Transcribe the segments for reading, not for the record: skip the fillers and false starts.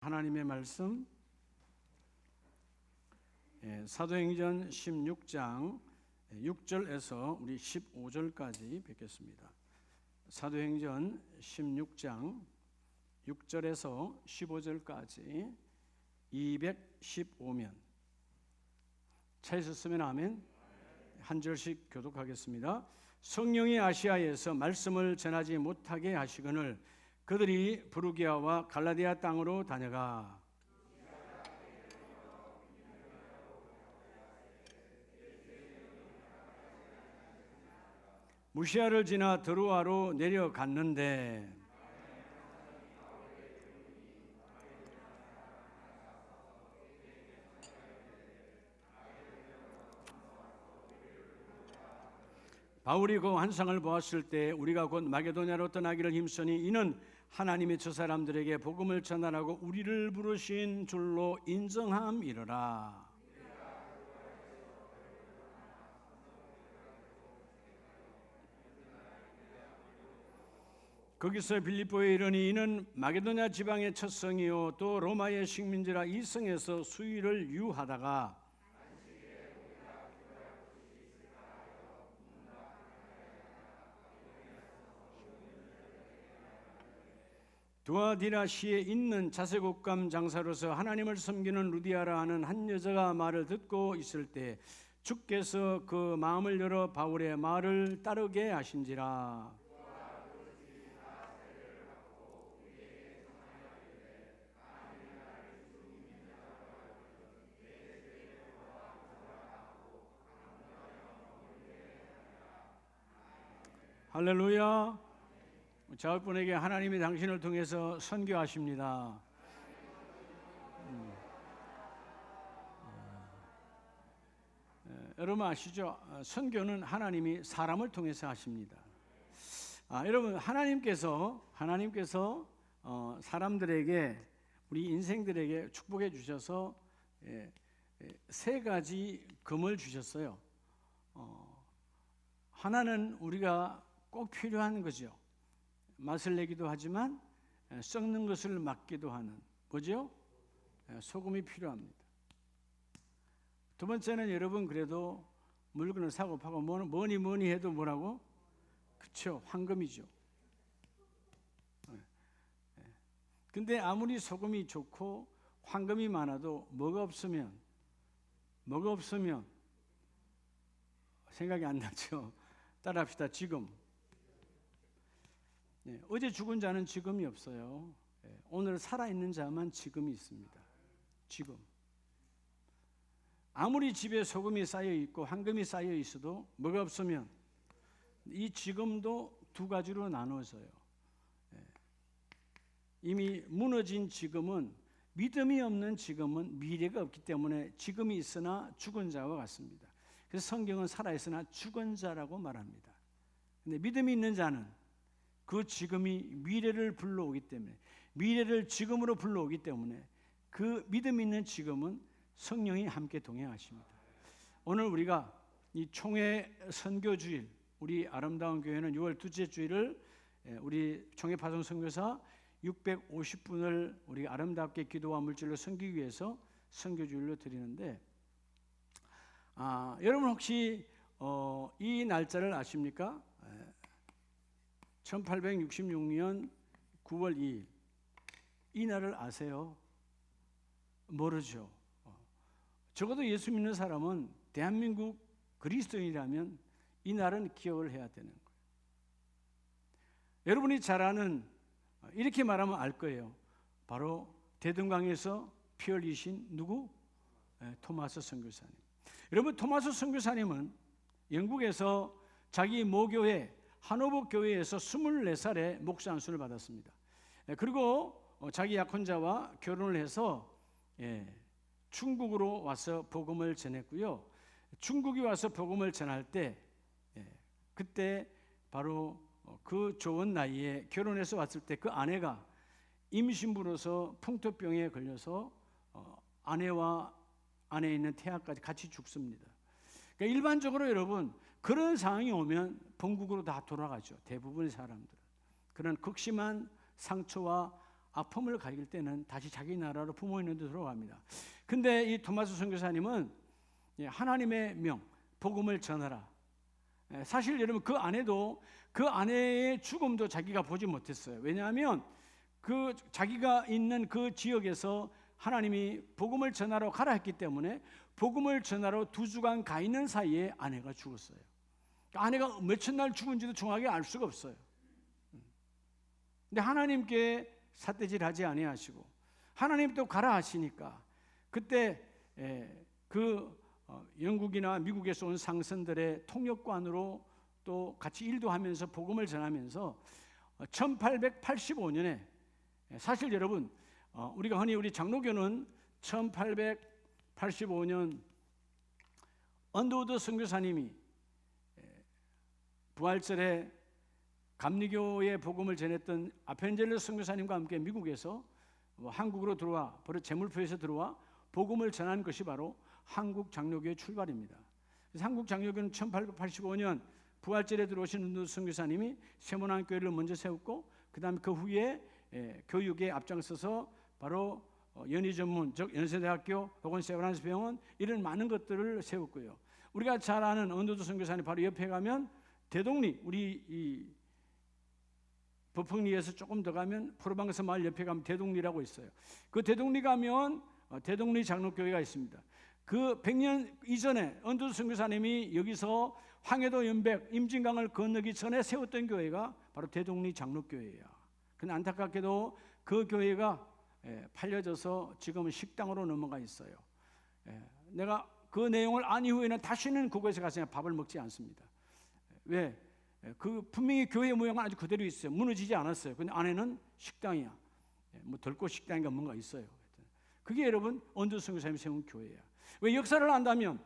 하나님의 말씀 사도행전 16장 6절에서 우리 15절까지 뵙겠습니다. 사도행전 16장 6절에서 15절까지 215면 찾으셨으면 아멘. 한 절씩 교독하겠습니다. 성령이 아시아에서 말씀을 전하지 못하게 하시거늘 그들이 부르기아와 갈라디아 땅으로 다녀가 무시아를 지나 드로아로 내려갔는데 바울이 그 환상을 보았을 때 우리가 곧 마게도냐로 떠나기를 힘쓰니 이는 하나님이 저 사람들에게 복음을 전하라고 우리를 부르신 줄로 인정함이로라. 거기서 빌립보에 이르니 이는 마게도냐 지방의 첫 성이요 또 로마의 식민지라 이 성에서 수위를 유하다가 두아디라시에 있는 자색옷감 장사로서 하나님을 섬기는 루디아라 하는 한 여자가 말을 듣고 있을 때 주께서 그 마음을 열어 바울의 말을 따르게 하신지라. 할렐루야. 자울분에게 하나님이 당신을 통해서 선교하십니다. 여러분 아시죠? 선교는 하나님이 사람을 통해서 하십니다. 여러분 하나님께서 사람들에게 우리 인생들에게 축복해 주셔서 세 가지 금을 주셨어요. 하나는 우리가 꼭 필요한 거죠. 맛을 내기도 하지만 썩는 것을 막기도 하는 뭐죠? 소금이 필요합니다. 두 번째는 여러분 그래도 물건을 사고 파고 뭐니 해도 뭐라고? 그렇죠. 황금이죠. 근데 아무리 소금이 좋고 황금이 많아도 뭐가 없으면 생각이 안 나죠. 따라합시다. 지금. 어제 죽은 자는 지금이 없어요. 오늘 살아있는 자만 지금이 있습니다. 지금. 아무리 집에 소금이 쌓여 있고 황금이 쌓여 있어도 뭐가 없으면 이 지금도 두 가지로 나눠져요. 이미 무너진 지금은 믿음이 없는 지금은 미래가 없기 때문에 지금이 있으나 죽은 자와 같습니다. 그래서 성경은 살아있으나 죽은 자라고 말합니다. 근데 믿음이 있는 자는 그 지금이 미래를 불러오기 때문에 미래를 지금으로 불러오기 때문에 그 믿음 있는 지금은 성령이 함께 동행하십니다. 오늘 우리가 이 총회 선교주일 우리 아름다운 교회는 6월 둘째 주일을 우리 총회 파송 선교사 650분을 우리 아름답게 기도와 물질로 섬기기 위해서 선교주일로 드리는데 여러분 혹시 이 날짜를 아십니까? 1866년 9월 2일 이 날을 아세요? 모르죠. 적어도 예수 믿는 사람은 대한민국 그리스도인이라면 이 날은 기억을 해야 되는 거예요. 여러분이 잘 아는 이렇게 말하면 알 거예요. 바로 대등강에서 피 흘리신 누구? 토마스 선교사님. 여러분 토마스 선교사님은 영국에서 자기 모교회 하노버 교회에서 24살에 목사 안수를 받았습니다. 그리고 자기 약혼자와 결혼을 해서 중국으로 와서 복음을 전했고요. 중국에 와서 복음을 전할 때 그때 바로 그 좋은 나이에 결혼해서 왔을 때 그 아내가 임신부로서 풍토병에 걸려서 아내와 안에 있는 태아까지 같이 죽습니다. 그러니까 일반적으로 여러분 그런 상황이 오면 본국으로 다 돌아가죠. 대부분의 사람들은. 그런 극심한 상처와 아픔을 가질 때는 다시 자기 나라로 부모 있는 데 들어갑니다. 근데 이 토마스 선교사님은 하나님의 명, 복음을 전하라. 사실 여러분 그 아내의 죽음도 자기가 보지 못했어요. 왜냐하면 그 자기가 있는 그 지역에서 하나님이 복음을 전하러 가라 했기 때문에 복음을 전하러 2주간 가 있는 사이에 아내가 죽었어요. 아내가 몇천 날 죽은지도 정확하게 알 수가 없어요. 근데 하나님께 삿대질하지 아니하시고 하나님 또 가라 하시니까 그때 영국이나 미국에서 온 상선들의 통역관으로 또 같이 일도 하면서 복음을 전하면서 1885년에 사실 여러분 우리가 흔히 우리 장로교는 1885년 언더우드 선교사님이 부활절에 감리교의 복음을 전했던 아펜젤러 선교사님과 함께 미국에서 한국으로 들어와 바로 제물포에서 들어와 복음을 전한 것이 바로 한국 장로교의 출발입니다. 그래서 한국 장로교는 1885년 부활절에 들어오신 언더우드 선교사님이 세문안교회를 먼저 세웠고 그다음에 그 후에 교육에 앞장서서 바로 연희전문 즉 연세대학교 혹은 세브란스 병원 이런 많은 것들을 세웠고요. 우리가 잘 아는 언더우드 선교사님 바로 옆에 가면 대동리 우리 이 버풍리에서 조금 더 가면 포로방서 마을 옆에 가면 대동리라고 있어요. 그 대동리 가면 대동리 장로교회가 있습니다. 그 100년 이전에 언더우드 선교사님이 여기서 황해도 연백 임진강을 건너기 전에 세웠던 교회가 바로 대동리 장로교회예요. 근데 안타깝게도 그 교회가 팔려져서 지금은 식당으로 넘어가 있어요. 내가 그 내용을 안 이후에는 다시는 그곳에 가서 밥을 먹지 않습니다. 왜? 그 분명히 교회 모양은 아주 그대로 있어요. 무너지지 않았어요. 근데 안에는 식당이야. 뭐 덜꽃 식당인가 뭔가 있어요. 그게 여러분 언더우드 선교사님이 세운 교회예요. 왜? 역사를 안다면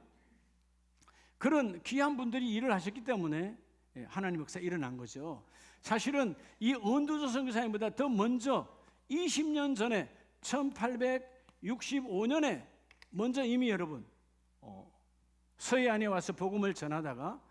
그런 귀한 분들이 일을 하셨기 때문에 하나님 역사 일어난 거죠. 사실은 이 언더우드 선교사님보다 더 먼저 20년 전에 1865년에 먼저 이미 여러분 서해안에 와서 복음을 전하다가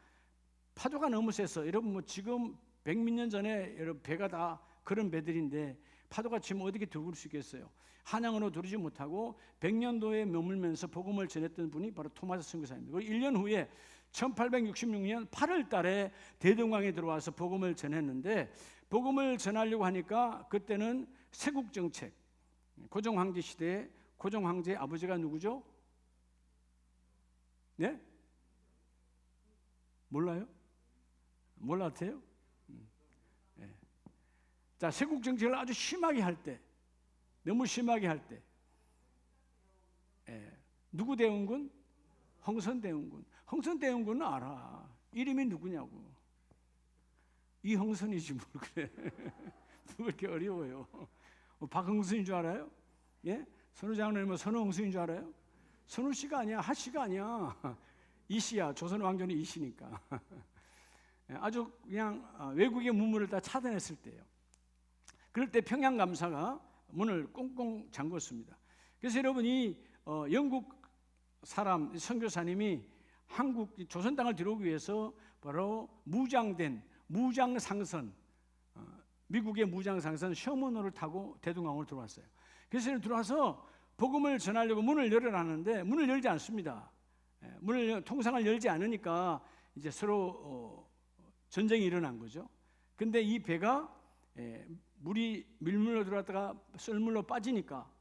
파도가 너무 세서 여러분 뭐 지금 100몇 년 전에 여러분 배가 다 그런 배들인데 파도가 치면 어떻게 들어올 수 있겠어요? 한양으로 들어오지 못하고 100년도에 머물면서 복음을 전했던 분이 바로 토마스 선교사입니다. 그리고 1년 후에 1866년 8월 달에 대동강에 들어와서 복음을 전했는데 복음을 전하려고 하니까 그때는 세국정책 고종황제 시대에 고종황제의 아버지가 누구죠? 네? 몰라요? 몰랐어요? 네. 자, 세국정책을 아주 심하게 할 때 너무 심하게 할 때 누구 대원군? 홍선대원군. 홍선대원군은 알아. 이름이 누구냐고. 이홍선이지 뭘 그래. 뭐 그렇게 어려워요. 박흥순인 줄 알아요? 예? 선우 장로님 뭐 선우홍순인 줄 알아요? 선우 씨가 아니야. 하 씨가 아니야. 이 씨야. 조선 왕조는 이 씨니까. 아주 그냥 외국의 문물을 다 차단했을 때예요. 그럴 때 평양감사가 문을 꽁꽁 잠궜습니다. 그래서 여러분이 영국 사람 선교사님이 한국 조선 땅을 들어오기 위해서 바로 무장상선 미국의 무장상선 셔먼호를 타고 대동강으로 들어왔어요. 그래서 들어와서 복음을 전하려고 문을 열어놨는데 문을 열지 않습니다. 통상을 열지 않으니까 이제 서로 전쟁이 일어난 거죠. 근데 이 배가 물이 밀물로 들어왔다가 썰물로 빠지니까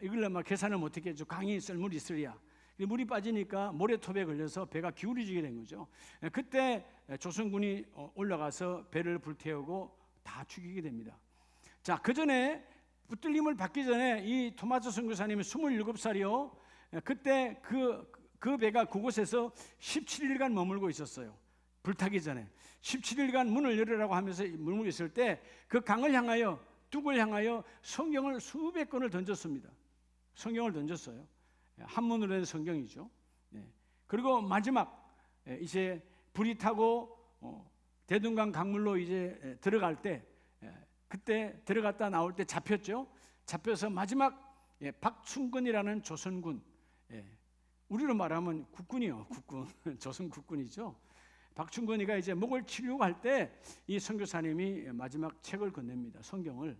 이걸 막 계산을 못했게 해줘. 강이 썰물이 있으랴. 물이 빠지니까 모래톱에 걸려서 배가 기울어지게 된 거죠. 그때 조선군이 올라가서 배를 불태우고 다 죽이게 됩니다. 자, 그 전에 붙들림을 받기 전에 이 토마스 선교사님이 27살이요. 그때 그 배가 그곳에서 17일간 머물고 있었어요. 불타기 전에 17일간 문을 열으라고 하면서 머물고 있을 때 그 강을 향하여 뚝을 향하여 성경을 수백 권을 던졌습니다. 성경을 던졌어요. 한문으로 된 성경이죠. 그리고 마지막 이제 불이 타고 대동강 강물로 이제 들어갈 때 그때 들어갔다 나올 때 잡혔죠. 잡혀서 마지막 박충근이라는 조선군, 우리로 말하면 국군이요, 국군, 조선 국군이죠. 박충근이가 이제 목을 치려고 할 때 이 선교사님이 마지막 책을 건넵니다. 성경을.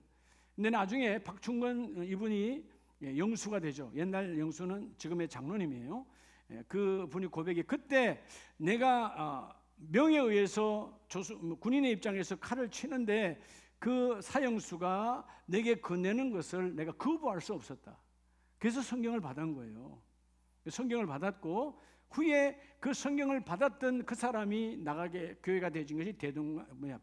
근데 나중에 박충건 이분이 영수가 되죠. 옛날 영수는 지금의 장로님이에요. 그 분이 고백이, 그때 내가 명에 의해서 군인의 입장에서 칼을 치는데 그 사형수가 내게 건네는 것을 내가 거부할 수 없었다. 그래서 성경을 받은 거예요. 성경을 받았고 후에 그 성경을 받았던 그 사람이 나가게 교회가 되어진 것이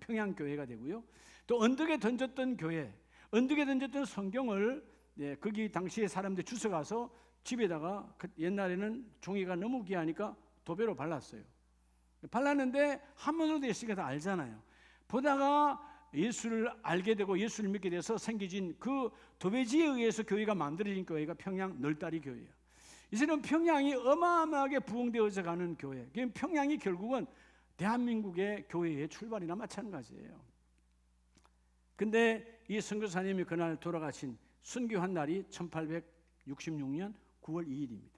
평양교회가 되고요. 또 언덕에 던졌던 교회, 언덕에 던졌던 성경을 거기 당시에 사람들 주워가서 집에다가 옛날에는 종이가 너무 귀하니까 도배로 발랐어요. 발랐는데 한문으로 있으니까 다 알잖아요. 보다가 예수를 알게 되고 예수를 믿게 돼서 생겨진 그 도배지에 의해서 교회가 만들어진 교회가 평양 널다리 교회예요. 이제는 평양이 어마어마하게 부흥되어져 가는 교회. 평양이 결국은 대한민국의 교회의 출발이나 마찬가지예요. 근데 이 선교사님이 그날 돌아가신 순교한 날이 1866년 9월 2일입니다.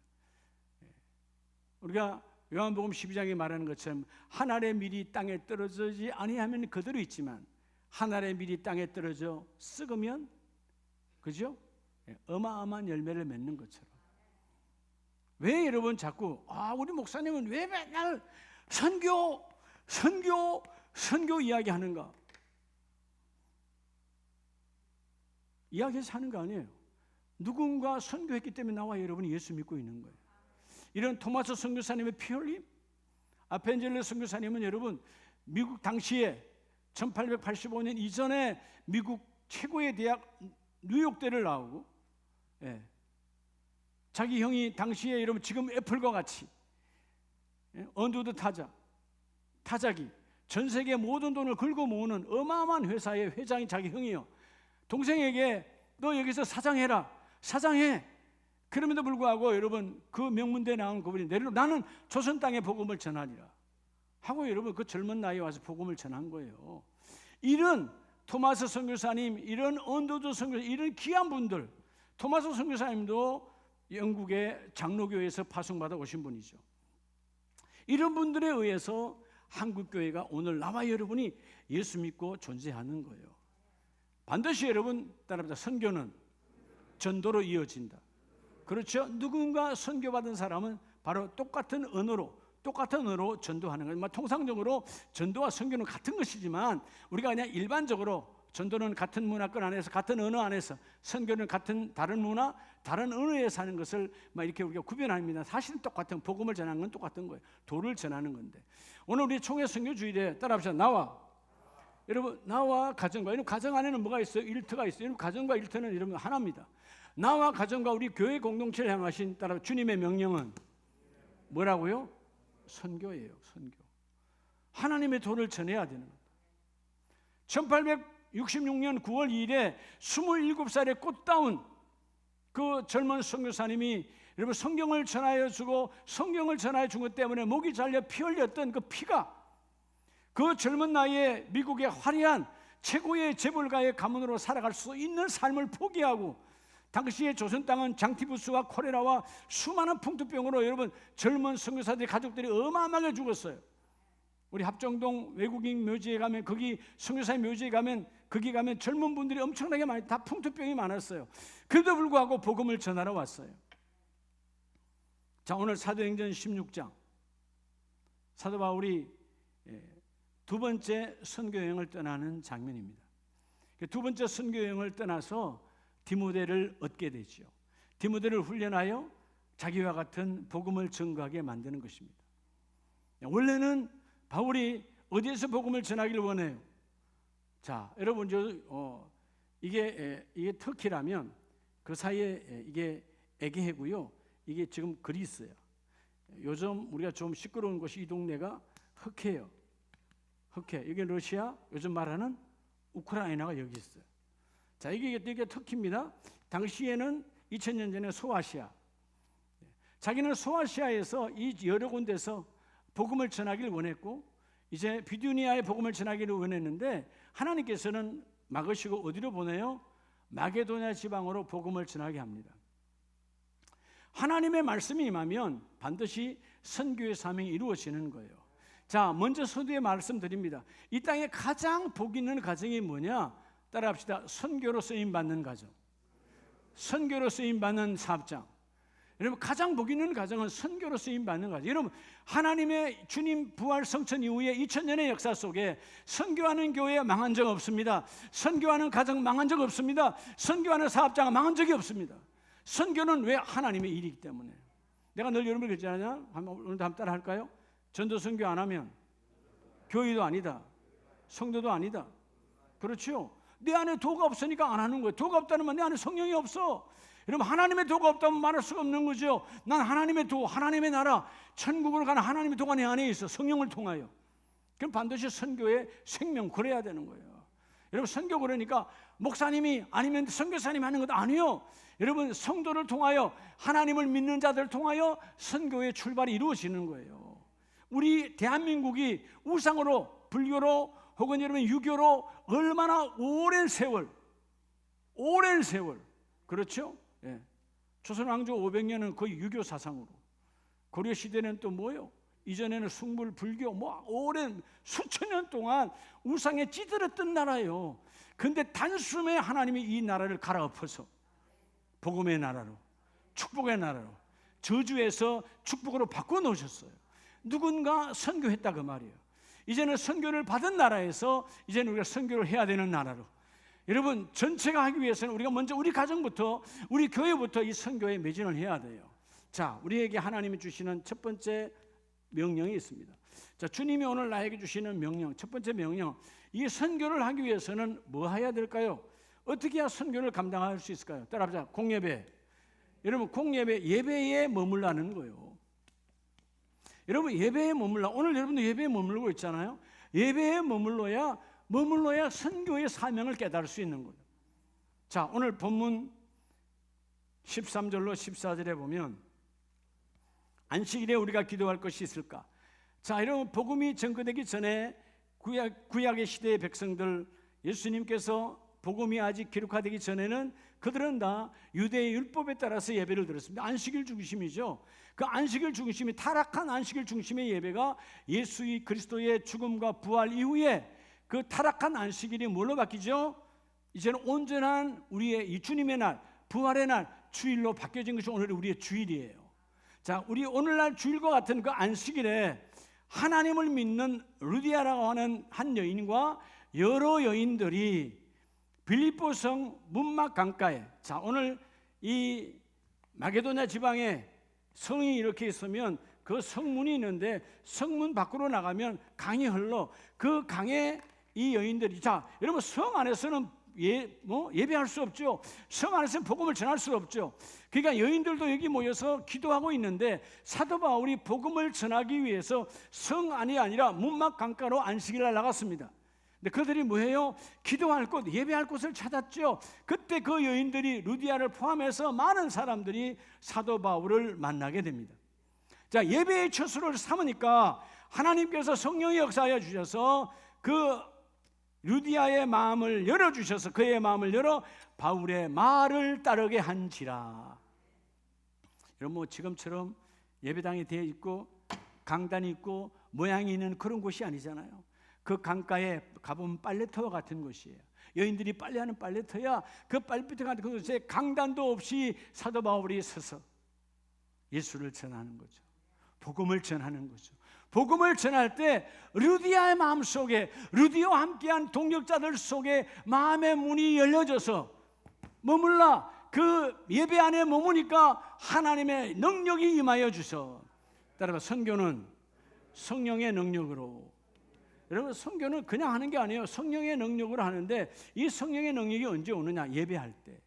우리가 요한복음 12장에 말하는 것처럼 한 알의 밀이 땅에 떨어지지 아니하면 그대로 있지만 한 알의 밀이 땅에 떨어져 썩으면, 그죠? 어마어마한 열매를 맺는 것처럼. 왜 여러분 자꾸 우리 목사님은 왜 맨날 선교 이야기하는가? 이야기해서 하는 거 아니에요. 누군가 선교했기 때문에 나와 여러분이 예수 믿고 있는 거예요. 이런 토마스 선교사님의 피 흘림, 아펜젤러 선교사님은 여러분 미국 당시에 1885년 이전에 미국 최고의 대학 뉴욕대를 나오고, 자기 형이 당시에 여러분 지금 애플과 같이 언더우드 타자기 전 세계 모든 돈을 긁어 모으는 어마어마한 회사의 회장이 자기 형이요. 동생에게 너 여기서 사장해. 그럼에도 불구하고 여러분 그 명문대에 나온 그분이 나는 조선 땅의 복음을 전하리라 하고 여러분 그 젊은 나이에 와서 복음을 전한 거예요. 이런 토마스 선교사님, 이런 언더우드 선교사님, 이런 귀한 분들, 토마스 선교사님도 영국의 장로교회에서 파송받아 오신 분이죠. 이런 분들에 의해서 한국교회가 오늘 나와 여러분이 예수 믿고 존재하는 거예요. 반드시 여러분 따라합니다. 선교는 전도로 이어진다. 그렇죠? 누군가 선교받은 사람은 바로 똑같은 언어로 전도하는 거예요. 통상적으로 전도와 선교는 같은 것이지만 우리가 그냥 일반적으로 전도는 같은 문화권 안에서 같은 언어 안에서, 선교는 다른 문화 다른 언어에서 하는 것을 이렇게 우리가 구별합니다. 사실은 똑같은, 복음을 전하는 건 똑같은 거예요. 도를 전하는 건데 오늘 우리 총회 선교주일에 따라합시다. 여러분 나와 가정과, 여러분 가정 안에는 뭐가 있어요? 일터가 있어요. 여러분 가정과 일터는 여러분 하나입니다. 나와 가정과 우리 교회 공동체를 향하신 따라 주님의 명령은 뭐라고요? 선교예요. 선교. 하나님의 도를 전해야 되는 겁니다. 1866년 9월 2일에 27살의 꽃다운 그 젊은 선교사님이 여러분 성경을 전하여 주고 성경을 전하여 준 것 때문에 목이 잘려 피 흘렸던 그 피가 그 젊은 나이에 미국의 화려한 최고의 재벌가의 가문으로 살아갈 수 있는 삶을 포기하고, 당시의 조선 땅은 장티푸스와 콜레라와 수많은 풍토병으로 여러분 젊은 선교사들의 가족들이 어마어마하게 죽었어요. 우리 합정동 외국인 묘지에 가면, 거기 선교사의 묘지에 가면, 거기 가면 젊은 분들이 엄청나게 많이, 다 풍토병이 많았어요. 그래도 불구하고 복음을 전하러 왔어요. 자, 오늘 사도행전 16장 사도 바울이 두 번째 선교여행을 떠나는 장면입니다. 두 번째 선교여행을 떠나서 디모데를 얻게 되죠. 디모데를 훈련하여 자기와 같은 복음을 전거하게 만드는 것입니다. 원래는 바울이 어디에서 복음을 전하기를 원해요? 자, 여러분 이게 터키라면 그 사이에 이게 에게해고요. 이게 지금 그리스예요. 요즘 우리가 좀 시끄러운 곳이 이 동네가 흑해요. 흑해. 이게 러시아, 요즘 말하는 우크라이나가 여기 있어요. 자, 이게 터키입니다. 당시에는 2000년 전에 소아시아. 자기는 소아시아에서 이 여러 군데서 복음을 전하기를 원했고, 이제 비두니아에 복음을 전하기를 원했는데 하나님께서는 막으시고 어디로 보내요? 마게도냐 지방으로 복음을 전하게 합니다. 하나님의 말씀이 임하면 반드시 선교의 사명이 이루어지는 거예요. 자, 먼저 서두에 말씀드립니다. 이 땅에 가장 복 있는 가정이 뭐냐? 따라합시다. 선교로 쓰임 받는 가정, 선교로 쓰임 받는 사업장. 여러분, 가장 복 있는 가정은 선교로 쓰임 받는 가정. 여러분, 하나님의 주님 부활 성천 이후에 2000년의 역사 속에 선교하는 교회 망한 적 없습니다. 선교하는 가정 망한 적 없습니다. 선교하는 사업자가 망한 적이 없습니다. 선교는 왜? 하나님의 일이기 때문에. 내가 늘 여러분을 그랬잖아요. 오늘도 한번 따라 할까요? 전도 선교 안 하면 교회도 아니다, 성도도 아니다. 그렇죠? 내 안에 도가 없으니까 안 하는 거예요. 도가 없다는 말, 내 안에 성령이 없어. 여러분, 하나님의 도가 없다면 말할 수가 없는 거죠. 난 하나님의 도, 하나님의 나라, 천국으로 가는 하나님의 도가 내 안에 있어. 성령을 통하여. 그럼 반드시 선교의 생명 그래야 되는 거예요. 여러분, 선교 그러니까 목사님이 아니면 선교사님이 하는 것도 아니에요. 여러분, 성도를 통하여, 하나님을 믿는 자들을 통하여 선교의 출발이 이루어지는 거예요. 우리 대한민국이 우상으로, 불교로 혹은 여러분 유교로 얼마나 오랜 세월, 그렇죠? 예. 조선 왕조 500년은 거의 유교 사상으로, 고려 시대는 또 뭐요? 이전에는 숭불, 불교, 뭐 오랜 수천 년 동안 우상에 찌들었던 나라예요. 근데 단숨에 하나님이 이 나라를 갈아엎어서 복음의 나라로, 축복의 나라로, 저주에서 축복으로 바꿔 놓으셨어요. 누군가 선교했다 그 말이에요. 이제는 선교를 받은 나라에서 이제는 우리가 선교를 해야 되는 나라로. 여러분, 전체가 하기 위해서는 우리가 먼저 우리 가정부터, 우리 교회부터 이 선교에 매진을 해야 돼요. 자, 우리에게 하나님이 주시는 첫 번째 명령이 있습니다. 자, 주님이 오늘 나에게 주시는 명령, 첫 번째 명령, 이 선교를 하기 위해서는 뭐 해야 될까요? 어떻게 해야 선교를 감당할 수 있을까요? 따라합시다. 공예배. 여러분, 공예배, 예배에 머물라는 거예요. 여러분, 예배에 머물라. 오늘 여러분도 예배에 머물고 있잖아요. 예배에 머물러야 선교의 사명을 깨달을 수 있는 거예요. 자, 오늘 본문 13절로 14절에 보면 안식일에 우리가 기도할 것이 있을까? 자, 여러분, 복음이 전거되기 전에 구약의 시대의 백성들, 예수님께서 복음이 아직 기록화되기 전에는 그들은 다 유대의 율법에 따라서 예배를 드렸습니다. 안식일 중심이죠. 그 안식일 중심이, 타락한 안식일 중심의 예배가 예수 그리스도의 죽음과 부활 이후에 그 타락한 안식일이 뭘로 바뀌죠? 이제는 온전한 우리의 이 주님의 날, 부활의 날, 주일로 바뀌어진 것이 오늘 우리의 주일이에요. 자, 우리 오늘날 주일과 같은 그 안식일에 하나님을 믿는 루디아라고 하는 한 여인과 여러 여인들이 빌립보성 문막 강가에, 자, 오늘 이 마게도냐 지방에 성이 이렇게 있으면 그 성문이 있는데 성문 밖으로 나가면 강이 흘러. 그 강에 이 여인들이, 자, 여러분, 성 안에서는 예배할 수 없죠. 성 안에서는 복음을 전할 수 없죠. 그러니까 여인들도 여기 모여서 기도하고 있는데 사도 바울이 복음을 전하기 위해서 성 안이 아니라 문막 강가로 안식일날 나갔습니다. 근데 그들이 뭐해요? 기도할 곳, 예배할 곳을 찾았죠. 그때 그 여인들이, 루디아를 포함해서 많은 사람들이 사도 바울을 만나게 됩니다. 자, 예배의 처소를 삼으니까 하나님께서 성령의 역사하여 주셔서 그 루디아의 마음을 열어주셔서 그의 마음을 열어 바울의 말을 따르게 한지라. 여러분, 뭐 지금처럼 예배당이 되어 있고 강단이 있고 모양이 있는 그런 곳이 아니잖아요. 그 강가에 가보면 빨래터와 같은 곳이에요. 여인들이 빨래하는 빨래터야. 그 빨래터 같은 곳에 강단도 없이 사도 바울이 서서 예수를 전하는 거죠. 복음을 전하는 거죠. 복음을 전할 때 루디아의 마음속에, 루디아와 함께한 동역자들 속에 마음의 문이 열려져서 머물라. 그 예배 안에 머무니까 하나님의 능력이 임하여 주셔. 따라서 선교는 성령의 능력으로. 여러분, 선교는 그냥 하는 게 아니에요. 성령의 능력으로 하는데 이 성령의 능력이 언제 오느냐? 예배할 때.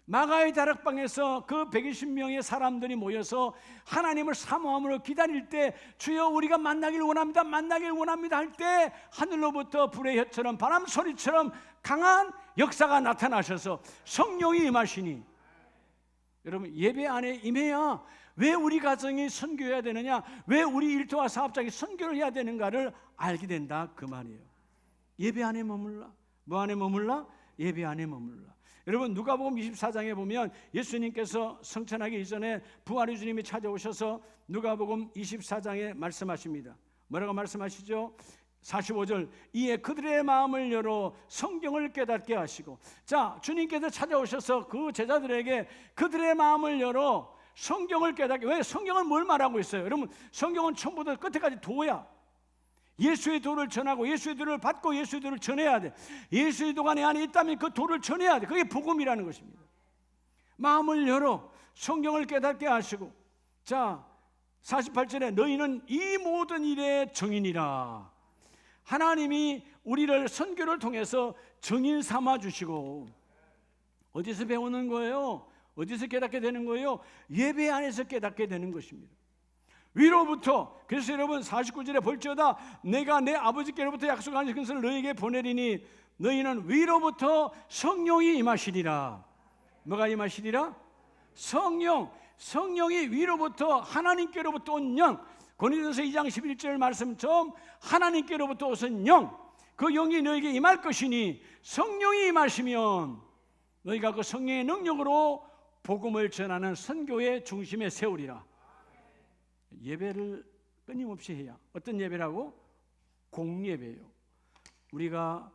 마가의 다락방에서 그 120명의 사람들이 모여서 하나님을 사모함으로 기다릴 때, 주여 우리가 만나길 원합니다, 만나길 원합니다 할 때 하늘로부터 불의 혀처럼 바람 소리처럼 강한 역사가 나타나셔서 성령이 임하시니, 여러분, 예배 안에 임해야 왜 우리 가정이 선교해야 되느냐, 왜 우리 일터와 사업장이 선교를 해야 되는가를 알게 된다 그 말이에요. 예배 안에 머물라. 뭐 안에 머물라? 예배 안에 머물라. 여러분, 누가복음 24장에 보면 예수님께서 성천하기 이전에 부활의 주님이 찾아오셔서 누가복음 24장에 말씀하십니다. 뭐라고 말씀하시죠? 45절 이에 그들의 마음을 열어 성경을 깨닫게 하시고. 자, 주님께서 찾아오셔서 그 제자들에게 그들의 마음을 열어 성경을 깨닫게. 왜? 성경은 뭘 말하고 있어요? 여러분, 성경은 처음부터 끝에까지 도야. 예수의 도를 전하고 예수의 도를 받고 예수의 도를 전해야 돼. 예수의 도가 내 안에 있다면 그 도를 전해야 돼. 그게 복음이라는 것입니다. 마음을 열어 성경을 깨닫게 하시고. 자, 48절에 너희는 이 모든 일의 증인이라. 하나님이 우리를 선교를 통해서 증인 삼아 주시고. 어디서 배우는 거예요? 어디서 깨닫게 되는 거예요? 예배 안에서 깨닫게 되는 것입니다. 위로부터. 그래서 여러분 49절에 볼지어다 내가 내 아버지께로부터 약속한 것을 너희에게 보내리니 너희는 위로부터 성령이 임하시리라. 뭐가 임하시리라? 성령이 위로부터 하나님께로부터 온 영. 고린도서 2장 11절 말씀처럼 하나님께로부터 오신 영, 그 영이 너에게 임할 것이니 성령이 임하시면 너희가 그 성령의 능력으로 복음을 전하는 선교의 중심에 세우리라. 예배를 끊임없이 해야. 어떤 예배라고? 공예배예요. 우리가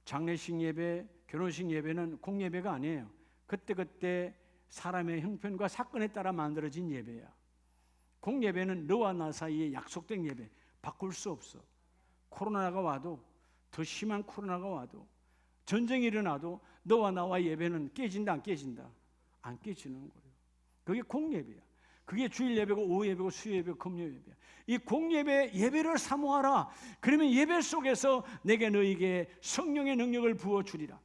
장례식 예배, 결혼식 예배는 공예배가 아니에요. 그때그때 사람의 형편과 사건에 따라 만들어진 예배야. 공예배는 너와 나 사이에 약속된 예배. 바꿀 수 없어. 코로나가 와도, 더 심한 코로나가 와도, 전쟁이 일어나도 너와 나와 예배는 깨진다 안 깨진다? 안 깨지는 거예요. 그게 공예배야. 그게 주일 예배고 오후 예배고 수요 예배고 금요 예배야. 이 공예배 예배를 사모하라. 그러면 예배 속에서 내게 너에게 성령의 능력을 부어주리라.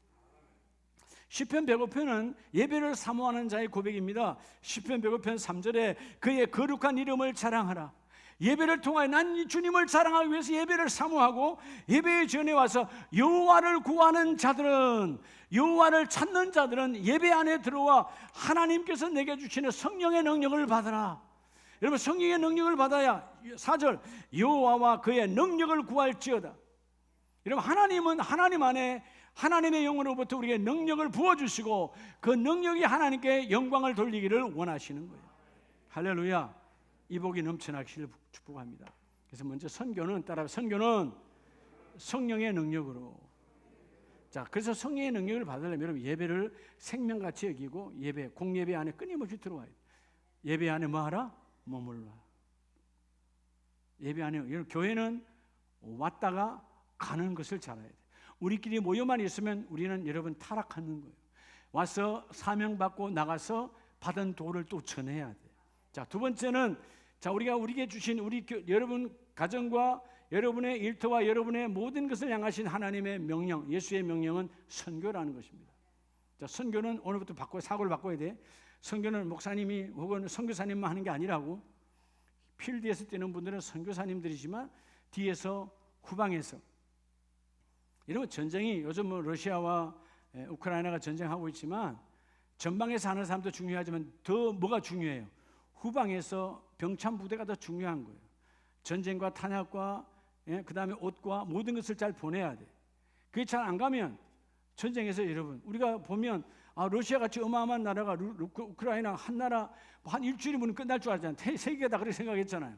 시편 105편은 예배를 사모하는 자의 고백입니다. 시편 105편 3절에 그의 거룩한 이름을 자랑하라. 예배를 통하여 난 이 주님을 자랑하기 위해서 예배를 사모하고 예배의 전에 와서 여호와를 구하는 자들은, 여호와를 찾는 자들은 예배 안에 들어와 하나님께서 내게 주시는 성령의 능력을 받으라. 여러분, 성령의 능력을 받아야 4절 여호와와 그의 능력을 구할지어다. 여러분, 하나님은 하나님 안에 하나님의 영으로부터 우리에게 능력을 부어주시고 그 능력이 하나님께 영광을 돌리기를 원하시는 거예요. 할렐루야. 이 복이 넘쳐나기를 축복합니다. 그래서 먼저 선교는 성령의 능력으로. 자, 그래서 성령의 능력을 받으려면 여러분 예배를 생명같이 여기고 예배, 공예배 안에 끊임없이 들어와야 돼요. 예배 안에 뭐 하라? 머물라. 예배 안에, 여러분 교회는 왔다가 가는 것을 잘 알아야 돼요. 우리끼리 모여만 있으면 우리는 여러분 타락하는 거예요. 와서 사명받고 나가서 받은 도를 또 전해야 돼요. 자, 두 번째는 자, 우리가 우리에게 주신 여러분 가정과 여러분의 일터와 여러분의 모든 것을 향하신 하나님의 명령, 예수의 명령은 선교라는 것입니다. 자, 선교는 오늘부터 사고를 바꿔야 돼. 선교는 목사님이 혹은 선교사님만 하는 게 아니라고. 필드에서 뛰는 분들은 선교사님들이지만 뒤에서 후방에서. 이런 전쟁이 요즘 뭐 러시아와 우크라이나가 전쟁하고 있지만 전방에서 하는 사람도 중요하지만 더 뭐가 중요해요? 후방에서 병참 부대가 더 중요한 거예요. 전쟁과 탄약과 그 다음에 옷과 모든 것을 잘 보내야 돼. 그게 잘 안 가면 전쟁에서 여러분 우리가 보면 러시아같이 어마어마한 나라가 우크라이나 한 나라 한 일주일이면 끝날 줄 알잖아요. 세계가 그렇게 생각했잖아요.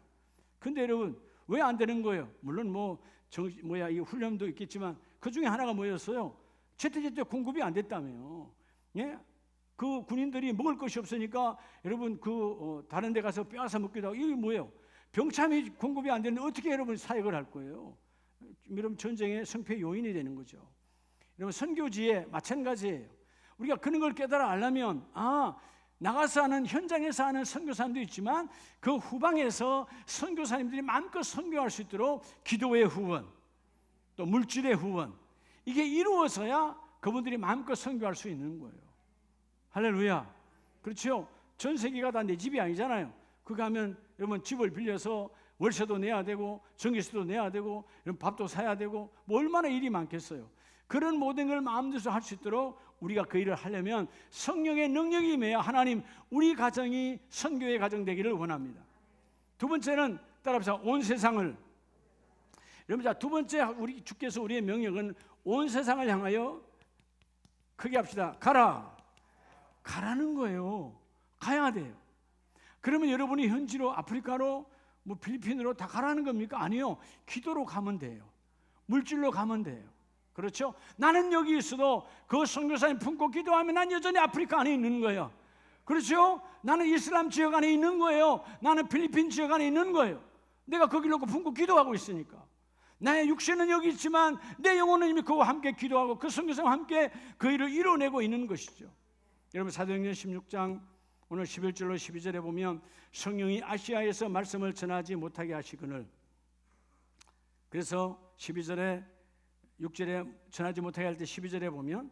근데 여러분 왜 안 되는 거예요? 물론 이 훈련도 있겠지만 그 중에 하나가 뭐였어요? 제때제때 공급이 안 됐다며요. 예? 그 군인들이 먹을 것이 없으니까 여러분 다른 데 가서 빼앗아 먹기도 하고. 이게 뭐예요? 병참이 공급이 안 되는데 어떻게 여러분 사역을 할 거예요? 여러분 전쟁의 성패 요인이 되는 거죠. 여러분 선교지에 마찬가지예요. 우리가 그런 걸 깨달아 알려면 나가서 하는 현장에서 하는 선교사님도 있지만 그 후방에서 선교사님들이 마음껏 선교할 수 있도록 기도의 후원, 또 물질의 후원, 이게 이루어져야 그분들이 마음껏 선교할 수 있는 거예요. 할렐루야. 그렇죠? 전 세계가 다 내 집이 아니잖아요. 그거 하면 여러분 집을 빌려서 월세도 내야 되고 전기세도 내야 되고 밥도 사야 되고 뭐 얼마나 일이 많겠어요. 그런 모든 걸 마음대로 할 수 있도록 우리가 그 일을 하려면 성령의 능력이 임해야 하나님 우리 가정이 선교의 가정 되기를 원합니다. 두 번째는 따라합시다. 온 세상을. 여러분 자, 두 번째 주께서 우리의 명령은 온 세상을 향하여 크게 합시다. 가라는 거예요. 가야 돼요. 그러면 여러분이 현지로 아프리카로 뭐 필리핀으로 다 가라는 겁니까? 아니요. 기도로 가면 돼요. 물질로 가면 돼요. 그렇죠? 나는 여기 있어도 그 선교사님 품고 기도하면 난 여전히 아프리카 안에 있는 거예요. 그렇죠? 나는 이슬람 지역 안에 있는 거예요. 나는 필리핀 지역 안에 있는 거예요. 내가 거기로 품고 기도하고 있으니까. 나의 육신은 여기 있지만 내 영혼은 이미 그와 함께 기도하고 그 선교사와 함께 그 일을 이뤄내고 있는 것이죠. 여러분 사도행전 16장 오늘 11절로 12절에 보면 성령이 아시아에서 말씀을 전하지 못하게 하시거늘, 그래서 12절에 6절에 전하지 못하게 할 때 12절에 보면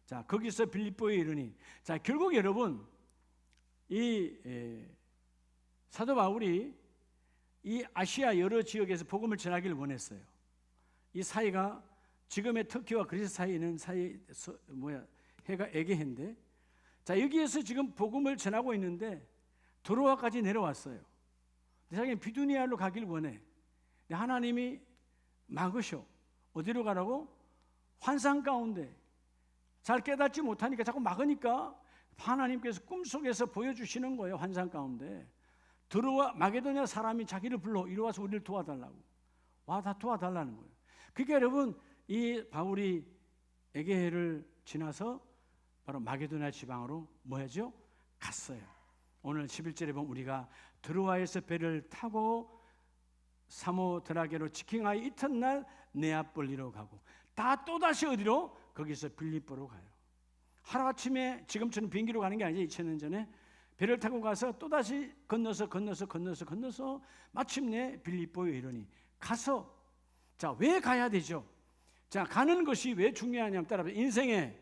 자 거기서 빌립보에 이르니, 자 결국 여러분 이 사도 바울이 이 아시아 여러 지역에서 복음을 전하기를 원했어요. 이 사이가 지금의 터키와 그리스 사이에 있는 해가 에게해인데, 자 여기에서 지금 복음을 전하고 있는데 도로아까지 내려왔어요. 자기는 비두니아로 가길 원해. 하나님이 막으셔. 어디로 가라고? 환상 가운데 잘 깨닫지 못하니까 자꾸 막으니까 하나님께서 꿈속에서 보여주시는 거예요. 환상 가운데 들어와 마게도냐 사람이 자기를 불러 이리 와서 우리를 도와달라고. 와 다 도와달라는 거예요. 그러니까 여러분 이 바울이 에게해를 지나서 바로 마게도냐 지방으로 뭐하죠? 갔어요. 오늘 11절에 보면 우리가 드로아에서 배를 타고 사모드라게로 직행하여 이튿날 네아폴리로 가고 다 또다시 어디로? 거기서 빌립보로 가요. 하루아침에 지금처럼 비행기로 가는 게 아니죠. 2000년 전에 배를 타고 가서 또다시 건너서 마침내 빌립보에 이르니 가서, 자 왜 가야 되죠? 자 가는 것이 왜 중요하냐면 따라서 인생에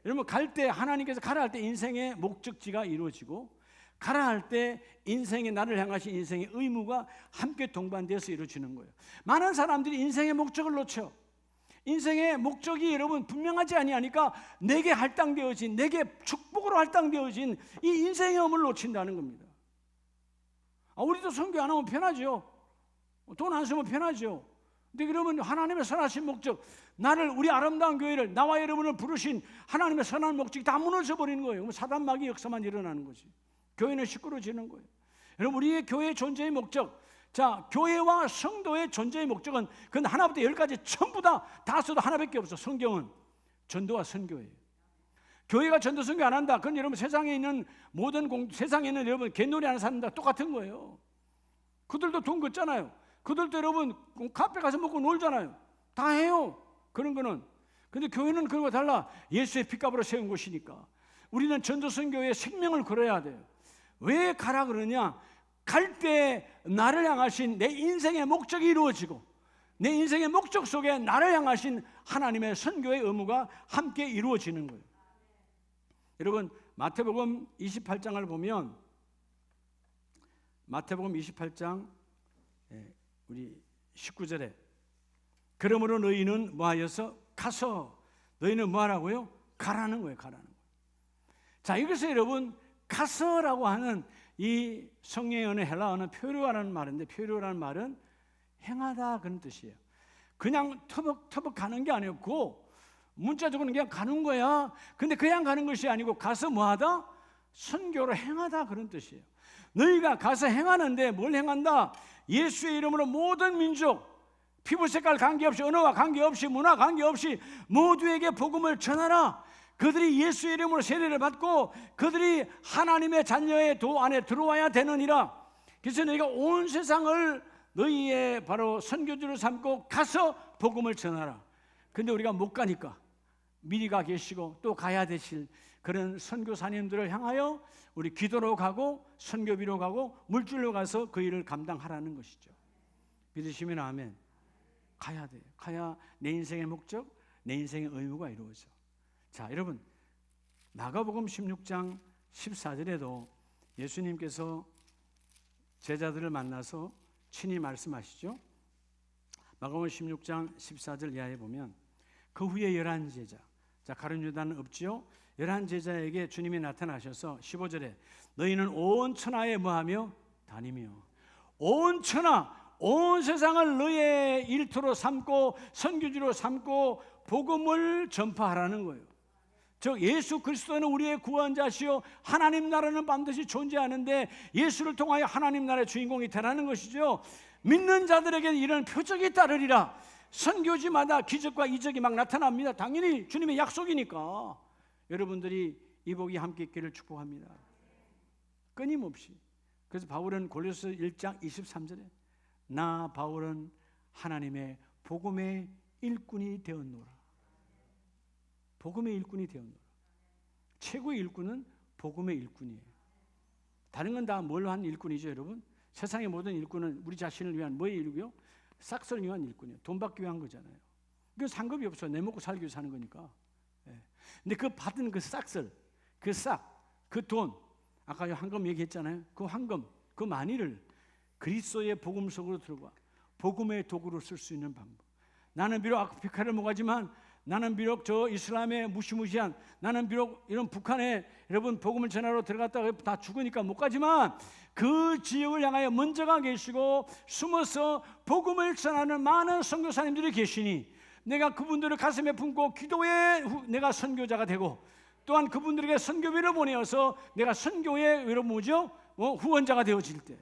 여러분 갈 때 하나님께서 가라 할 때 인생의 목적지가 이루어지고 가라 할 때 인생의 나를 향하신 인생의 의무가 함께 동반되어서 이루어지는 거예요. 많은 사람들이 인생의 목적을 놓쳐. 인생의 목적이 여러분 분명하지 아니하니까 내게 할당되어진, 내게 축복으로 할당되어진 이 인생의 의무를 놓친다는 겁니다. 우리도 선교 안 하면 편하죠. 돈 안 쓰면 편하죠. 근데 그러면 하나님의 선하신 목적, 나를, 우리 아름다운 교회를, 나와 여러분을 부르신 하나님의 선한 목적이 다 무너져 버리는 거예요. 사단마귀 역사만 일어나는 거지. 교회는 시끄러지는 거예요. 여러분 우리의 교회의 존재의 목적, 자 교회와 성도의 존재의 목적은 그건 하나부터 10까지 전부 다 써도 하나밖에 없어. 성경은 전도와 선교예요. 교회가 전도 선교 안 한다, 그건 여러분 세상에 있는 세상에 있는 여러분 갯놀이 하는 사람들 똑같은 거예요. 그들도 돈 걷잖아요. 그들도 여러분 카페 가서 먹고 놀잖아요. 다 해요. 그런 거는. 근데 교회는 그런 거 달라. 예수의 피값으로 세운 곳이니까 우리는 전도 선교의 생명을 걸어야 돼요. 왜 가라 그러냐? 갈 때 나를 향하신 내 인생의 목적이 이루어지고 내 인생의 목적 속에 나를 향하신 하나님의 선교의 의무가 함께 이루어지는 거예요. 여러분 마태복음 28장을 보면 마태복음 28장 우리 19절에 그러므로 너희는 뭐하여서 가서, 너희는 뭐하라고요? 가라는 거예요. 가라는 거예요. 자 여기서 여러분 가서라고 하는 이 성경의 언어 헬라어는 표류라는 말인데, 표류라는 말은 행하다 그런 뜻이에요. 그냥 터벅터벅 가는 게 아니었고 문자적으로는 그냥 가는 거야. 근데 그냥 가는 것이 아니고 가서 뭐하다? 선교를 행하다 그런 뜻이에요. 너희가 가서 행하는데 뭘 행한다? 예수의 이름으로 모든 민족, 피부 색깔 관계없이, 언어와 관계없이, 문화 관계없이 모두에게 복음을 전하라. 그들이 예수의 이름으로 세례를 받고 그들이 하나님의 자녀의 도 안에 들어와야 되느니라. 그래서 너희가 온 세상을 너희의 바로 선교지로 삼고 가서 복음을 전하라. 근데 우리가 못 가니까 미리 가 계시고 또 가야 되실 그런 선교사님들을 향하여 우리 기도로 가고 선교비로 가고 물질로 가서 그 일을 감당하라는 것이죠. 믿으시면 아멘. 가야 돼요. 가야 내 인생의 목적, 내 인생의 의무가 이루어져. 자 여러분 마가복음 16장 14절에도 예수님께서 제자들을 만나서 친히 말씀하시죠. 마가복음 16장 14절 이하에 보면 그 후에 11제자, 자 가룟 유다는 없지요. 11제자에게 주님이 나타나셔서 15절에 너희는 온 천하에 뭐하며 다니며 온 천하, 온 세상을 너의 일터로 삼고 선교지로 삼고 복음을 전파하라는 거예요. 즉 예수 그리스도는 우리의 구원자시요 하나님 나라는 반드시 존재하는데 예수를 통하여 하나님 나라의 주인공이 되라는 것이죠. 믿는 자들에게는 이런 표적이 따르리라. 선교지마다 기적과 이적이 막 나타납니다. 당연히 주님의 약속이니까. 여러분들이 이 복이 함께 있기를 축복합니다. 끊임없이. 그래서 바울은 골로새 1장 23절에 나 바울은 하나님의 복음의 일꾼이 되었노라. 복음의 일꾼이 되었노라. 최고의 일꾼은 복음의 일꾼이에요. 다른 건 다 뭘 한 일꾼이죠, 여러분? 세상의 모든 일꾼은 우리 자신을 위한 뭐의 일이고요? 싹쓸을 위한 일꾼이에요. 돈 받기 위한 거잖아요. 이건 상급이 없어요. 내 먹고 살기 위해서 사는 거니까. 근데 그 받은 그 싹쓸, 그 싹, 그 돈, 아까 황금 얘기했잖아요. 그 황금, 그 만일을 그리스도의 복음 속으로 들어가 복음의 도구로 쓸 수 있는 방법. 나는 비록 아프리카를 못 가지만, 나는 비록 저 이슬람의 무시무시한, 나는 비록 이런 북한에 여러분 복음을 전하러 들어갔다가 다 죽으니까 못 가지만 그 지역을 향하여 먼저가 계시고 숨어서 복음을 전하는 많은 선교사님들이 계시니 내가 그분들을 가슴에 품고 기도에 내가 선교자가 되고, 또한 그분들에게 선교비를 보내어서 내가 선교의 여러분 뭐죠? 후원자가 되어질 때,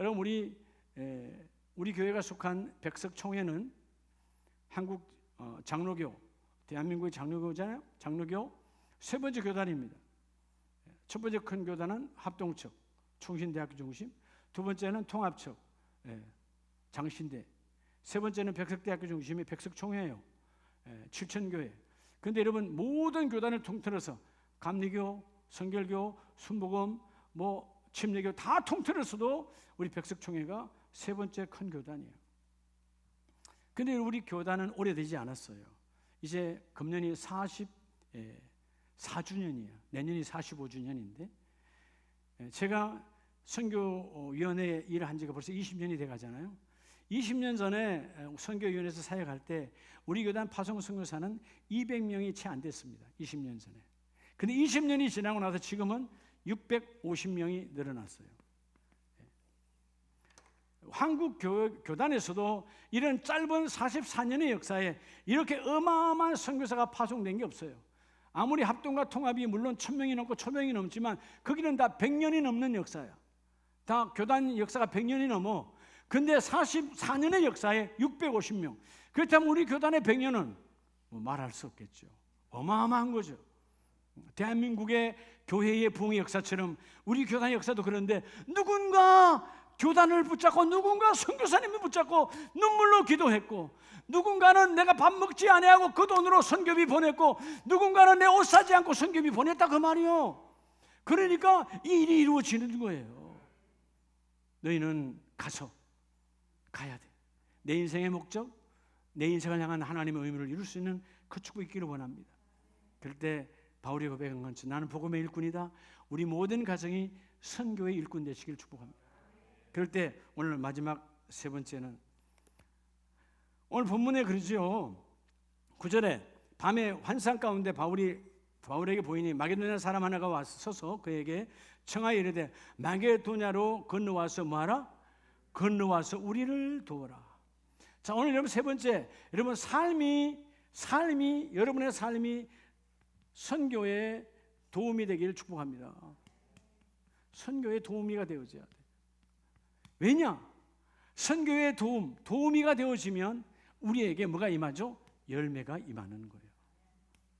여러분 우리 교회가 속한 백석총회는 한국 장로교, 대한민국의 장로교잖아요. 장로교 세 번째 교단입니다. 첫 번째 큰 교단은 합동측, 충신대학교 중심. 두 번째는 통합측, 장신대. 세 번째는 백석대학교 중심의 백석총회예요. 칠천교회. 그런데 여러분 모든 교단을 통틀어서 감리교, 성결교, 순복음, 침례교 다 통틀어서도 우리 백석총회가 세 번째 큰 교단이에요. 근데 우리 교단은 오래되지 않았어요. 이제 금년이 44주년이에요. 내년이 45주년인데 제가 선교위원회 일을 한 지가 벌써 20년이 돼 가잖아요. 20년 전에 선교위원회에서 사역할 때 우리 교단 파송 선교사는 200명이 채 안 됐습니다. 20년 전에. 근데 20년이 지나고 나서 지금은 650명이 늘어났어요. 한국 교단에서도 이런 짧은 44년의 역사에 이렇게 어마어마한 선교사가 파송된 게 없어요. 아무리 합동과 통합이 물론 1000명이 넘고 1000명이 넘지만 거기는 다 100년이 넘는 역사야. 다 교단 역사가 100년이 넘어. 근데 44년의 역사에 650명. 그렇다면 우리 교단의 100년은 말할 수 없겠죠. 어마어마한 거죠. 대한민국의 교회의 부흥의 역사처럼 우리 교단의 역사도 그런데, 누군가 교단을 붙잡고, 누군가 선교사님을 붙잡고 눈물로 기도했고, 누군가는 내가 밥 먹지 아니하고 그 돈으로 선교비 보냈고, 누군가는 내 옷 사지 않고 선교비 보냈다 그 말이요. 그러니까 이 일이 이루어지는 거예요. 너희는 가야 돼. 내 인생의 목적, 내 인생을 향한 하나님의 의무를 이룰 수 있는 그 축복 있기를 원합니다. 그럴 때 바울이 고백한 것처럼 나는 복음의 일꾼이다. 우리 모든 가정이 선교의 일꾼 되시길 축복합니다. 그럴 때 오늘 마지막 세 번째는 오늘 본문에 그러죠. 9절에 밤에 환상 가운데 바울에게 보이니 마게도냐 사람 하나가 와서 서서 그에게 청하여 이르되 마게도냐로 건너와서 뭐하라? 건너와서 우리를 도우라. 자, 오늘 여러분 세 번째, 여러분 삶이 여러분의 삶이 선교에 도움이 되기를 축복합니다. 선교에 도우미가 되어져야 돼. 왜냐? 선교의 도우미가 되어지면 우리에게 뭐가 임하죠? 열매가 임하는 거예요.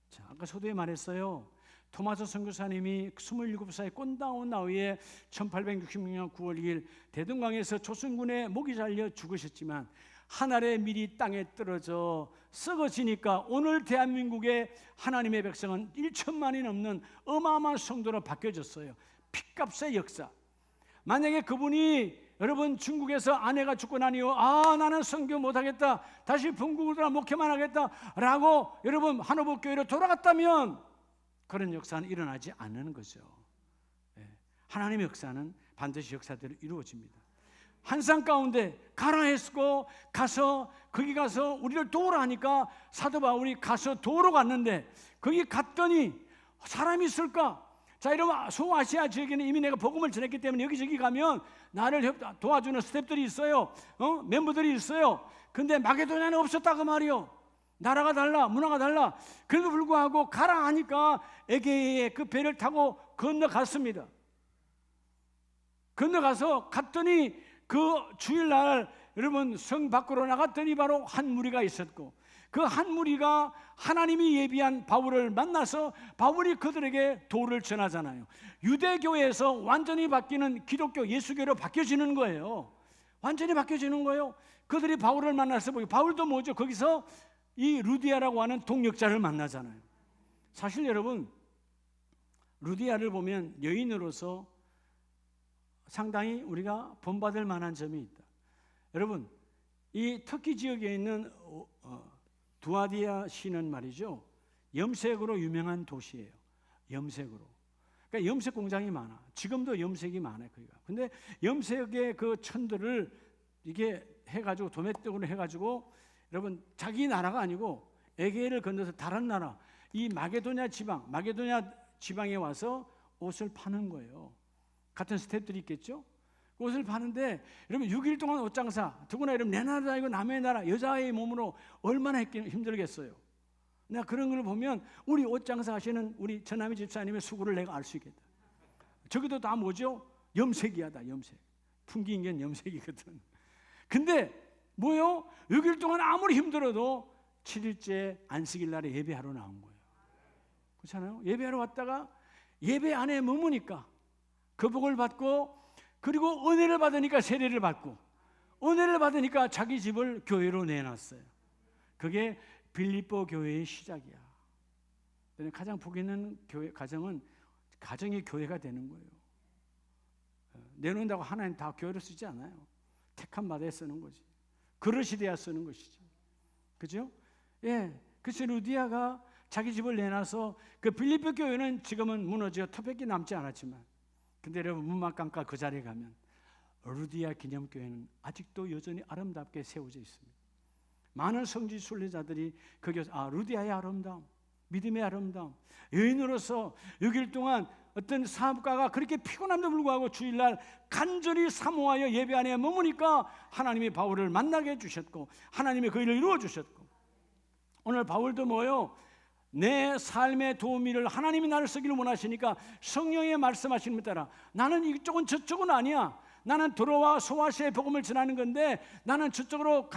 자, 아까 서두에 말했어요. 토마스 선교사님이 27살의 꽃다운 나이에 1866년 9월 2일 대동강에서 조선군에 목이 잘려 죽으셨지만 한 알의 밀이 땅에 떨어져 썩어지니까 오늘 대한민국의 하나님의 백성은 1천만이 넘는 어마어마한 성도로 바뀌어졌어요. 핏값의 역사. 만약에 그분이 여러분 중국에서 아내가 죽고 난 이후 나는 선교 못하겠다, 다시 본국으로 목회만 하겠다 라고 여러분 한호복 교회로 돌아갔다면 그런 역사는 일어나지 않는 거죠. 하나님의 역사는 반드시 역사대로 이루어집니다. 한산 가운데 가라 했고 가서 거기 가서 우리를 도우라 하니까 사도 바울이 가서 도우러 갔는데 거기 갔더니 사람이 있을까? 자, 여러분 소아시아 지역에는 이미 내가 복음을 전했기 때문에 여기저기 가면 나를 도와주는 스태프들이 있어요. 멤버들이 있어요. 근데 마게도냐는 없었다 그 말이요. 나라가 달라, 문화가 달라. 그래도 불구하고 가라 하니까 에게의 그 배를 타고 건너갔습니다. 건너가서 갔더니 그 주일날 여러분 성 밖으로 나갔더니 바로 한 무리가 있었고, 그 한 무리가 하나님이 예비한 바울을 만나서 바울이 그들에게 도를 전하잖아요. 유대교에서 완전히 바뀌는 기독교 예수교로 바뀌어지는 거예요. 완전히 바뀌어지는 거예요. 그들이 바울을 만나서 바울도 뭐죠? 거기서 이 루디아라고 하는 동역자를 만나잖아요. 사실 여러분, 루디아를 보면 여인으로서 상당히 우리가 본받을 만한 점이 있다. 여러분, 이 터키 지역에 있는 두아디아 시는 말이죠, 염색으로 유명한 도시예요. 염색으로. 그러니까 염색 공장이 많아. 지금도 염색이 많아요. 거기가. 근데 염색의 그 천들을 이게 해가지고 도매떡으로 해가지고, 여러분 자기 나라가 아니고 에게를 건너서 다른 나라, 이 마게도냐 지방에 와서 옷을 파는 거예요. 같은 스태프들이 있겠죠. 옷을 파는데 여러분 6일 동안 옷장사, 더구나 여러분 내 나라도 아니고 남의 나라 여자의 몸으로 얼마나 힘들겠어요. 내가 그런 걸 보면 우리 옷장사 하시는 우리 전남희 집사님의 수고를 내가 알 수 있겠다. 저기도 다 뭐죠? 염색이야. 다 염색. 풍기인견 염색이거든. 근데 뭐요? 6일 동안 아무리 힘들어도 7일째 안식일 날에 예배하러 나온 거예요. 그렇잖아요. 예배하러 왔다가 예배 안에 머무니까 그 복을 받고, 그리고 은혜를 받으니까 세례를 받고, 은혜를 받으니까 자기 집을 교회로 내놨어요. 그게 빌립보 교회의 시작이야. 가장 복 있는 교회 가정은 가정이 교회가 되는 거예요. 내놓는다고 하나님 다 교회로 쓰지 않아요. 택한 바다에 쓰는 거지. 그릇이 돼야 쓰는 것이지. 그죠? 예. 그래서 루디아가 자기 집을 내놔서, 그 빌립보 교회는 지금은 무너져 터밖에 남지 않았지만, 근데 여러분 문막강가 그 자리에 가면 루디아 기념교회는 아직도 여전히 아름답게 세워져 있습니다. 많은 성지 순례자들이 거기 루디아의 아름다움, 믿음의 아름다움, 여인으로서 6일 동안 어떤 사업가가 그렇게 피곤함에도 불구하고 주일날 간절히 사모하여 예배 안에 머무니까 하나님이 바울을 만나게 해주셨고, 하나님이 그 일을 이루어 주셨고, 오늘 바울도 뭐요? 내 삶의 도우미를 하나님이 나를 쓰기를 원하시니까 성령의 말씀하시는 것 따라, 나는 이쪽은 저쪽은 아니야. 나는 도로와 소아시아의 복음을 전하는 건데, 나는 저쪽으로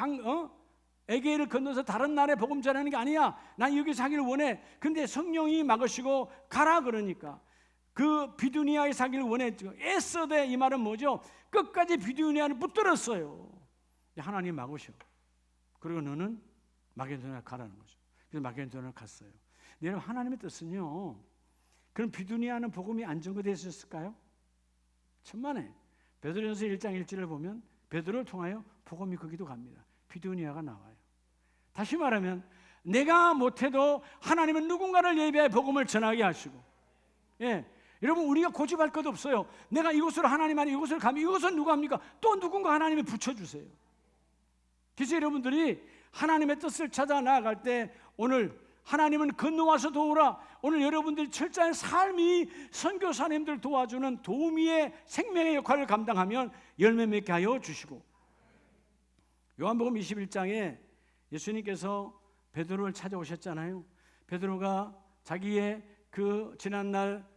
에게를 건너서 다른 나라에 복음 전하는 게 아니야. 난 여기서 하기를 원해. 근데 성령이 막으시고 가라 그러니까 그 비두니아에 사기를 원했죠. 애써대, 이 말은 뭐죠? 끝까지 비두니아를 붙들었어요. 하나님 막으셔. 그리고 너는 마게도냐 가라는 거죠. 그래서 마게도냐를 갔어요. 여러분, 하나님의 뜻은요, 그럼 비두니아는 복음이 안정되어 있었을까요? 천만에. 베드로전서 1장 1절을 보면 베드로를 통하여 복음이 거기도 갑니다. 비두니아가 나와요. 다시 말하면 내가 못해도 하나님은 누군가를 예비하여 복음을 전하게 하시고, 예, 여러분 우리가 고집할 것 없어요. 내가 이곳으로 하나님 안에 이곳을 가면 이곳은 누가 합니까? 또 누군가 하나님이 붙여주세요. 그래서 여러분들이 하나님의 뜻을 찾아 나아갈 때, 오늘 하나님은 건너와서 도우라. 오늘 여러분들이 철저한 삶이 선교사님들 도와주는 도우미의 생명의 역할을 감당하면 열매 맺게 하여 주시고, 요한복음 21장에 예수님께서 베드로를 찾아오셨잖아요. 베드로가 자기의 그 지난날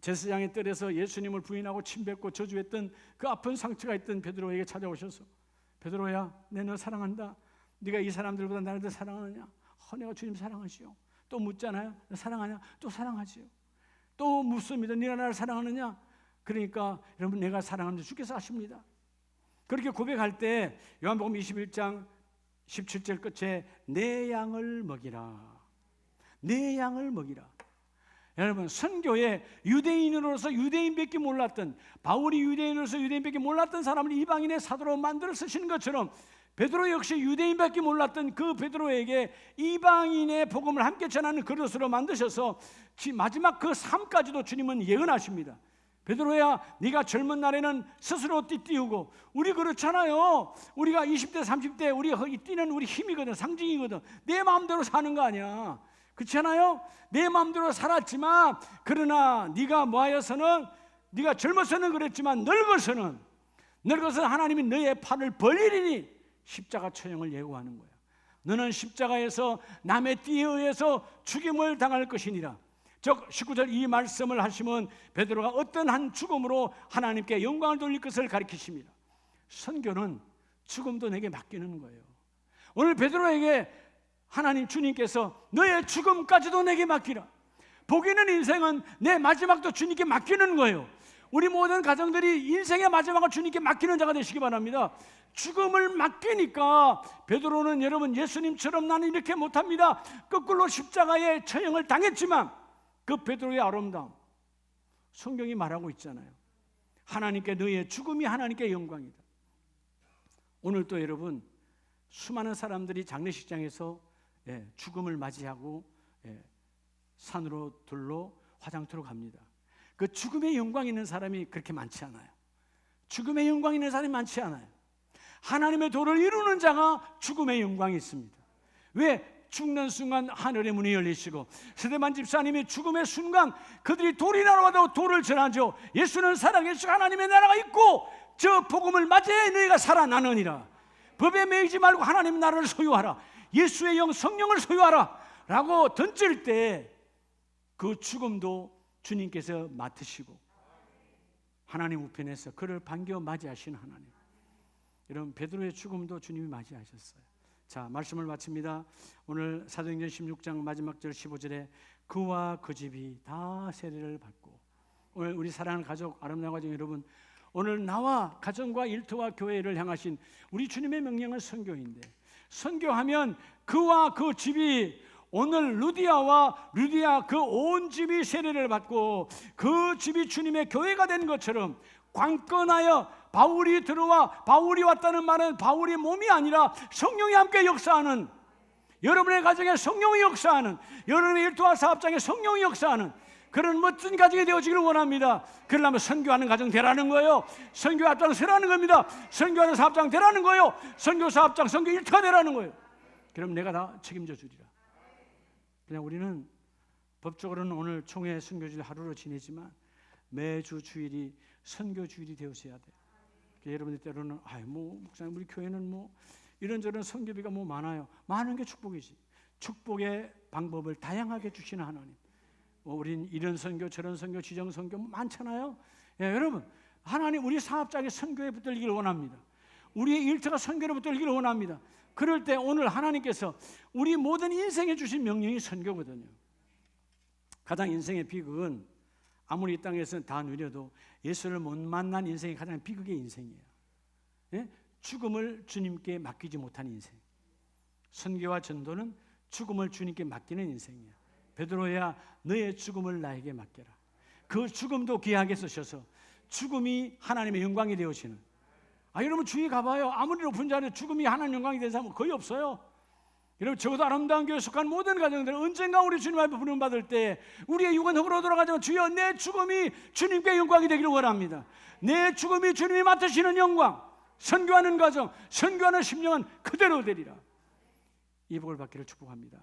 제사장의 뜰에서 예수님을 부인하고 침뱉고 저주했던 그 아픈 상처가 있던 베드로에게 찾아오셔서, 베드로야, 내 너 사랑한다. 네가 이 사람들보다 나를 더 사랑하느냐? 내가 주님 사랑하시오. 또 묻잖아요. 사랑하냐? 또 사랑하지요. 또 묻습니다. 네가 나를 사랑하느냐? 그러니까 여러분, 내가 사랑하는데 주께서 아십니다. 그렇게 고백할 때 요한복음 21장 17절 끝에 내 양을 먹이라. 내 양을 먹이라. 여러분, 선교에 유대인으로서 유대인밖에 몰랐던, 바울이 유대인으로서 유대인밖에 몰랐던 사람을 이방인의 사도로 만들어 쓰시는 것처럼, 베드로 역시 유대인밖에 몰랐던 그 베드로에게 이방인의 복음을 함께 전하는 그릇으로 만드셔서 마지막 그 삶까지도 주님은 예언하십니다. 베드로야, 네가 젊은 날에는 스스로 띠띠우고, 우리 그렇잖아요. 우리가 20대 30대 우리가 뛰는 우리 힘이거든, 상징이거든. 내 마음대로 사는 거 아니야. 그렇잖아요. 내 마음대로 살았지만, 그러나 네가 뭐하여서는, 네가 젊어서는 그랬지만 늙어서 하나님이 너의 팔을 벌리리니 십자가 처형을 예고하는 거야. 너는 십자가에서 남의 띠에 의해서 죽임을 당할 것이니라. 즉 19절 이 말씀을 하시면 베드로가 어떤 한 죽음으로 하나님께 영광을 돌릴 것을 가리키십니다. 선교는 죽음도 내게 맡기는 거예요. 오늘 베드로에게 하나님 주님께서 너의 죽음까지도 내게 맡기라. 복 있는 인생은 내 마지막도 주님께 맡기는 거예요. 우리 모든 가정들이 인생의 마지막을 주님께 맡기는 자가 되시기 바랍니다. 죽음을 맡기니까 베드로는 여러분 예수님처럼 나는 이렇게 못합니다. 거꾸로 십자가의 처형을 당했지만 그 베드로의 아름다움, 성경이 말하고 있잖아요. 하나님께 너의 죽음이 하나님께 영광이다. 오늘 또 여러분 수많은 사람들이 장례식장에서 죽음을 맞이하고 산으로 들로 화장터로 갑니다. 그 죽음의 영광 있는 사람이 그렇게 많지 않아요. 죽음의 영광 있는 사람이 많지 않아요. 하나님의 도를 이루는 자가 죽음의 영광이 있습니다. 왜? 죽는 순간 하늘의 문이 열리시고 스데반 집사님이 죽음의 순간 그들이 돌이 날아와도 돌을 전하죠. 예수는 살아계시고 하나님의 나라가 있고 저 복음을 맞이해 너희가 살아나느니라. 법에 매이지 말고 하나님의 나라를 소유하라. 예수의 영 성령을 소유하라 라고 던질 때 그 죽음도 주님께서 맡으시고 하나님 우편에서 그를 반겨 맞이하신 하나님. 이런 베드로의 죽음도 주님이 맞이하셨어요. 자, 말씀을 마칩니다. 오늘 사도행전 16장 마지막 절 15절에 그와 그 집이 다 세례를 받고, 오늘 우리 사랑하는 가족, 아름다운 가족 여러분, 오늘 나와 가정과 일터와 교회를 향하신 우리 주님의 명령은 선교인데, 선교하면 그와 그 집이, 오늘 루디아 그 온 집이 세례를 받고 그 집이 주님의 교회가 된 것처럼 관건하여 바울이 들어와, 바울이 왔다는 말은 바울이 몸이 아니라 성령이 함께 역사하는, 여러분의 가정에 성령이 역사하는, 여러분의 일터와 사업장에 성령이 역사하는 그런 멋진 가정이 되어지기를 원합니다. 그러려면 선교하는 가정 되라는 거예요. 선교 앞장 서라는 겁니다. 선교하는 사업장 되라는 거예요. 선교 사업장, 선교 일터가 되라는 거예요. 그럼 내가 다 책임져 주리라. 그냥 우리는 법적으로는 오늘 총회 선교주일 하루로 지내지만 매주 주일이 선교 주일이 되어져야 돼요. 여러분들 때로는 목사님 우리 교회는 이런저런 선교비가 많아요. 많은 게 축복이지. 축복의 방법을 다양하게 주시는 하나님. 우린 이런 선교 저런 선교 지정 선교 많잖아요. 여러분 하나님 우리 사업장에 선교에 붙들리기를 원합니다. 우리의 일터가 선교로 붙들리기를 원합니다. 그럴 때 오늘 하나님께서 우리 모든 인생에 주신 명령이 선교거든요. 가장 인생의 비극은 아무리 이 땅에서는 다 누려도 예수를 못 만난 인생이 가장 비극의 인생이에요. 죽음을 주님께 맡기지 못한 인생. 선교와 전도는 죽음을 주님께 맡기는 인생이에요. 베드로야 너의 죽음을 나에게 맡겨라. 그 죽음도 귀하게 쓰셔서 죽음이 하나님의 영광이 되어지는, 여러분 주위 가봐요. 아무리 높은 자리에 죽음이 하나님 영광이 된 사람은 거의 없어요. 여러분 적어도 아름다운 교회에 속한 모든 가정들은 언젠가 우리 주님 앞에 부름받을 때 우리의 육은 흙으로 돌아가지만 주여 내 죽음이 주님께 영광이 되기를 원합니다. 내 죽음이 주님이 맡으시는 영광, 선교하는 가정, 선교하는 심령은 그대로 되리라. 이 복을 받기를 축복합니다.